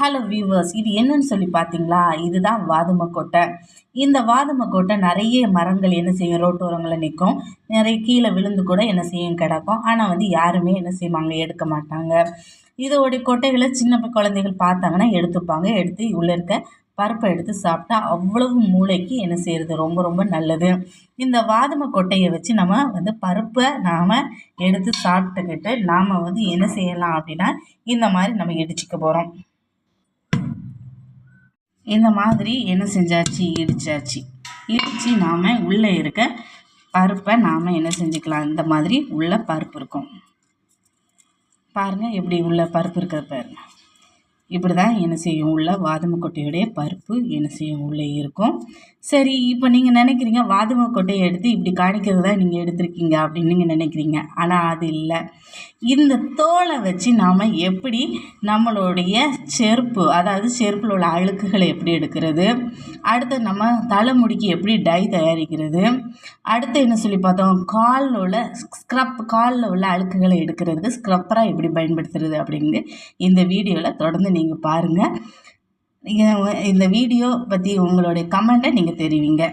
Hello viewers, இது என்னன்னு சொல்லி பார்த்தீங்களா? இதுதான் வாதுமை கொட்டை. இந்த வாதுமை கொட்டை நிறைய மரங்கள் என்ன செய்யும், ரோட்டோரங்களில் நிற்கும். நிறைய கீழே விழுந்து கூட என்ன செய்யும், கிடக்கும். ஆனால் யாருமே என்ன செய்வாங்க, எடுக்க மாட்டாங்க. இதோடைய கொட்டைகளை சின்ன குழந்தைகள் பார்த்தாங்கன்னா எடுத்துப்பாங்க. எடுத்து உள்ளே இருக்க பருப்பை எடுத்து சாப்பிட்டா அவ்வளவு மூளைக்கு என்ன செய்கிறது, ரொம்ப ரொம்ப நல்லது. இந்த வாதுமை கொட்டையை வச்சு நம்ம பருப்பை நாம் எடுத்து சாப்பிட்டுக்கிட்டு நாம் என்ன செய்யலாம் அப்படின்னா, இந்த மாதிரி நம்ம இடிச்சிக்க போகிறோம். இந்த மாதிரி என்ன செஞ்சாச்சு, இடித்தாச்சு. இடித்து நாம் உள்ளே இருக்க பருப்பை நாம் என்ன செஞ்சுக்கலாம், இந்த மாதிரி உள்ள பருப்பு இருக்கும் பாருங்கள். எப்படி உள்ள பருப்பு இருக்கிற பாருங்கள். இப்படி தான் என்ன செய்யும், உள்ள வாதுமை கொட்டையுடைய பருப்பு என்ன செய்யும், உள்ளே இருக்கும். சரி, இப்போ நீங்கள் நினைக்கிறீங்க வாதுமை கொட்டையை எடுத்து இப்படி காணிக்கிறது தான் நீங்கள் எடுத்திருக்கீங்க அப்படின்னு நீங்கள் நினைக்கிறீங்க. ஆனால் அது இல்லை. இந்த தோலை வச்சு நாம் எப்படி நம்மளுடைய செருப்பு, அதாவது செருப்பில் உள்ள அழுக்குகளை எப்படி எடுக்கிறது, அடுத்து நம்ம தலைமுடிக்கு எப்படி டை தயாரிக்கிறது, அடுத்து என்ன சொல்லி பார்த்தோம், காலில் உள்ள காலில் உள்ள அழுக்குகளை எடுக்கிறதுக்கு ஸ்க்ரப்பராக எப்படி பயன்படுத்துறது அப்படிங்கிறது இந்த வீடியோவில் தொடர்ந்து நீங்கள் பாருங்கள். இந்த வீடியோ பற்றி உங்களுடைய கமெண்ட்டை நீங்கள் தெரிவிங்க.